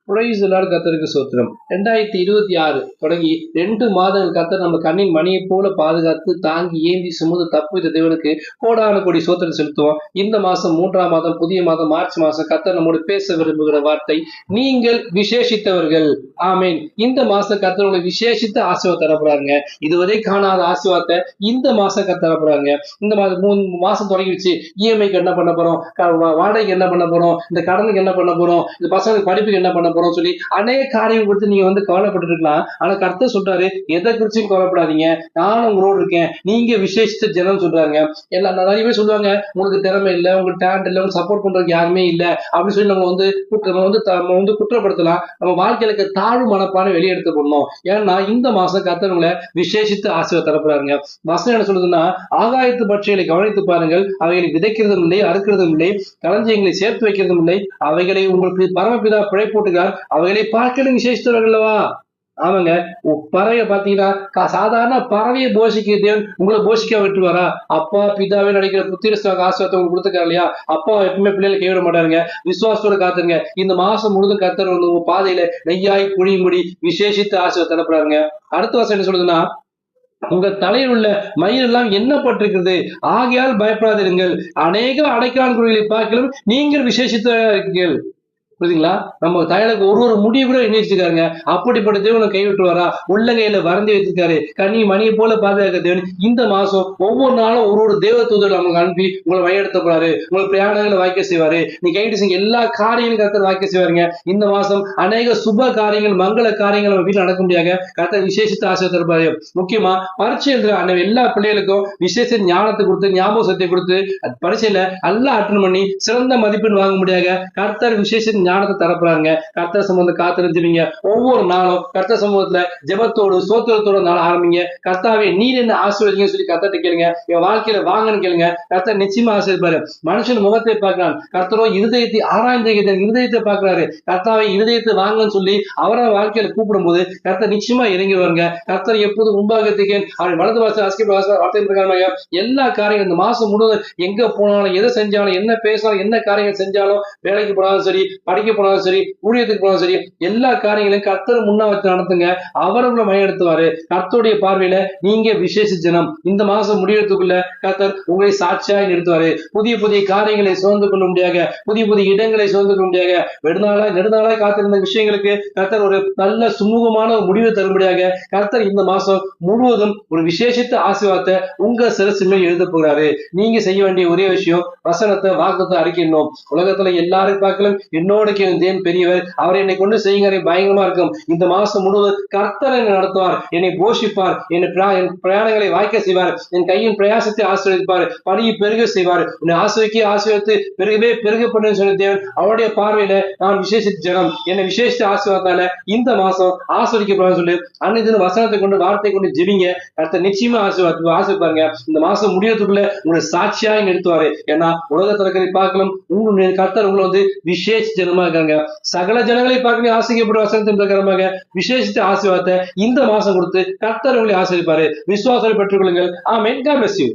Praise the Lord. கர்த்தருக்கு ஸ்தோத்திரம். 2026 தொடங்கி 2 மாதங்கள் கர்த்தர் நம்ம கண்ணின் மணியை போல பாதுகாத்து தாங்கி ஏந்தி சுமந்து தப்புவித்த தேவனுக்கு கோடான கோடி ஸ்தோத்திரம் செலுத்துவோம். இந்த மாசம் 3ஆம் மாதம் புதிய மாதம் மார்ச் மாசம் கர்த்தர் நம்மோடு பேச விரும்புகிற வார்த்தை, நீங்கள் விசேஷித்தவர்கள். ஆமேன். இந்த மாசம் கர்த்தர் உங்களுக்கு விசேஷித்த ஆசீர்வாதம் தரப்படுறாங்க. இதுவரை காணாத ஆசீர்வாதத்தை இந்த மாசம் கர்த்தர் தரப்படுறாங்க. இந்த மாதம் 3 மாசம் தொடங்கிடுச்சு. இஎம்ஐக்கு என்ன பண்ண போறோம், வாடகைக்கு என்ன பண்ண போறோம், இந்த கடனுக்கு என்ன பண்ண போறோம், இந்த பசங்களுக்கு படிப்புக்கு என்ன பண்ண போறோம் சொல்லி அநேக காரியம் கொடுத்து நீங்க கவலைப்பட்டு இருக்கலாம். ஆனா கர்த்தர் சொல்றாரு, எதை குறிச்சும் கவலைப்படாதீங்க, நானும் உங்களோடு இருக்கேன், நீங்க விசேஷித்த ஜனம் சொல்றாங்க. எல்லாம் நிறைய பேர் சொல்லுவாங்க, உங்களுக்கு திறமை இல்லை, உங்களுக்கு டேலண்ட் இல்லை, உங்களுக்கு சப்போர்ட் பண்றதுக்கு யாருமே இல்லை அப்படின்னு சொல்லி நம்ம குற்றப்படுத்தலாம். நம்ம வாழ்க்கையில தாழ்வு மனப்பான வெளியெடுத்து போடணும். ஏன்னா இந்த மாசம் கர்த்தர் உங்களை விசேஷித்த ஆசீர்வாதம் தரப்படுறாங்க. வசனம் என்ன சொல்லுதுன்னா, ஆகாயத்து பட்சிகளை கவனித்து பாருங்கள், அவைகளை விதைக்கிறதும் இல்லை, அறுக்கிறதும் இல்லை, களஞ்சியங்களை சேர்த்து வைக்கிறதும் இல்லை, அவைகளை உங்களுக்கு பரமபிதா பிழை போட்டுகிறார், அவைகளை பார்க்கணும் விசேஷித்தவர்கள் அல்லவா. ஆமாங்க. பறவை பாத்தீங்கன்னா, சாதாரண பறவையை போஷிக்க தேவன் உங்களை போஷிக்க விட்டுருவாரா? அப்பா பிதாவே நடிக்கிற புத்திரஸ்தாக ஆசீர்வாதத்தை உங்களுக்கு கொடுத்துருக்காரு இல்லையா? அப்பா எப்பவுமே பிள்ளைகளை கைவிட மாட்டாருங்க. விசுவாசத்தோட காத்துருங்க. இந்த மாசம் முழுதும் கர்த்தர் உங்க பாதையில நெய்யாய் குழிமுடி விசேஷித்த ஆசீர்வாதம் தரப்படுறாங்க. அடுத்த வருஷம் என்ன சொல்லுதுன்னா, உங்க தலையில் உள்ள மயில் எல்லாம் எண்ணப்பட்டிருக்கிறது, ஆகையால் பயப்படாதிருங்கள், அநேக அடைக்கலான் குழிகளை பார்க்கலும் நீங்கள் விசேஷித்த இருக்கீர்கள். புரியுதுங்களா? நம்ம தலையில ஒரு முடியை கூட எண்ணி வச்சிருக்காருங்க. அப்படிப்பட்ட தேவனை கைவிட்டுவாரா? உள்ளங்கையில வரைஞ்சி வச்சிருக்காரு, கனி மணியை போல பாதுகாக்க தேவன். இந்த மாசம் ஒவ்வொரு நாளும் ஒரு தேவ தூதர் நமக்கு அனுப்பி உங்களை வழிநடத்த போறாரு. உங்களுக்கு பிரயாணங்களை வாய்க்க செய்வாரு. நீ கைட்டு செய்ய எல்லா காரியங்களும் கர்த்தர் வாய்க்க செய்வாருங்க. இந்த மாசம் அநேக சுப காரியங்கள், மங்கள காரியங்கள் நம்ம வீட்டில் நடக்க முடியாத கர்த்தர் விசேஷித்த ஆசீர்வாதம் தருவாரு. முக்கியமா பரீட்சை எழுதுற எல்லா பிள்ளைகளுக்கும் விசேஷ ஞானத்தை கொடுத்து, ஞாபக சக்தியை கொடுத்து, பரீட்சையில நல்லா அட்டன் பண்ணி சிறந்த மதிப்பெண் வாங்க முடியாத கர்த்தர் விசேஷ ஞானத்தை தரப்படுறாங்க. கர்த்தர் சம்பந்தம் காத்திருந்துவீங்க. ஒவ்வொரு நாளும் கர்த்தர் சமூகத்துல ஜெபத்தோடு சோத்திரத்தோட நாள் ஆரம்பிங்க. கர்த்தாவே நீர் என்ன ஆசீர்வதிங்க சொல்லி கர்த்தர்ட்ட கேளுங்க. என் வாழ்க்கையில வாங்கன்னு கேளுங்க. கர்த்தர் நிச்சயமா ஆசீர்வதிப்பாரு. மனுஷன் முகத்தை பார்க்கிறான், கர்த்தரோ இருதயத்தை ஆராய்ந்து இருதயத்தை பார்க்கிறாரு. கர்த்தாவை இருதயத்தை வாங்கன்னு சொல்லி அவரை வாழ்க்கையில கூப்பிடும் போது கர்த்தர் நிச்சயமா இறங்கி வருங்க. கர்த்தர் எப்போதும் முன்பாகத்துக்கு அவர் வலது வாசல் அஸ்கி வார்த்தை பிரகாரமாக எல்லா காரியங்களும் இந்த மாசம் முழுவதும் எங்க போனாலும், எதை செஞ்சாலும், என்ன பேசினாலும், என்ன காரியங்கள் செஞ்சாலும், வேலைக்கு போனாலும் சரி, படிக்க போனாலும் சரி, ஊழியத்துக்கு போனாலும் சரி, எல்லா காரியங்களையும் கர்த்தர் முன்னா வச்சு நடத்துங்க. அவர்களை மையெடுத்துவாரு. கர்த்தருடைய பார்வையில நீங்க விசேஷ ஜனம். இந்த மாசம் முடியறதுக்குள்ள கர்த்தர் உங்களை சாட்சியாய் நிறுத்துவாரு. புதிய புதிய காரியங்களை சுதந்து கொள்ள முடியாத, புதிய புதிய இடங்களை சுதந்து கொள்ள முடியாத, நெடுநாளாய் காத்திருந்த விஷயங்களுக்கு கர்த்தர் ஒரு நல்ல சுமூகமான முடிவு தரும்படியாக கர்த்தர் இந்த மாசம் முழுவதும் ஒரு விசேஷித்த ஆசீர்வாதத்தை உங்க சிரசு மேல் எழுத போகிறாரு. நீங்க செய்ய வேண்டிய ஒரே விஷயம், வசனத்தை வாக்குத்தத்தை அறிக்கணும். உலகத்துல எல்லாரும் பார்க்கலாம், என்னோட தேவன் பெரியவர், அவர் என்னை கொண்டு செய்யுங்க, பயங்கரமா இருக்கும். இந்த மாசம் முழுவதும் கர்த்தர் என்னை நடத்துவார், என்னை போஷிப்பார், என் பிரயாணங்களை வாய்க்க செய்வார், என் கையின் பிரயாசத்தை ஆசீர்வதிப்பார், பணியை பெருக செய்வார், என்னை ஆசீர்வதித்து பெருகவே பெருக பண்ணு சொன்ன தேவன். அவருடைய பார்வையில நான் விசேஷித்த ஜனம், என்னை விசேஷ ஆசீர்வாதத்தால இந்த மாசம் ஆசீர்வதிக்கப்படுன்னு சொல்லி அன்னைக்கு வசனத்தை கொண்டு வார்த்தை கொண்டு ஜெபிங்க. கர்த்தர் நிச்சயமா ஆசீர்வாருங்க. இந்த மாசம் முடியறதுக்குள்ள உங்களை சாட்சியாக நிறுத்துவாரு. ஏன்னா உலகத்துல பார்க்கலாம், கர்த்தர் உங்களை விசேஷ ஜனமா இருக்காங்க. சகல ஜனங்களை பார்க்க ஆசைக்கப்பட்ட வசனத்தின் பிரகாரமாக விசேஷித்த ஆசீர்வாதத்தை இந்த மாசம் கொடுத்து கர்த்தர் உங்களை ஆசீர்வதிப்பாரு. விசுவாசத்தை பெற்றுக் கொள்ளுங்கள். ஆமென். God bless you.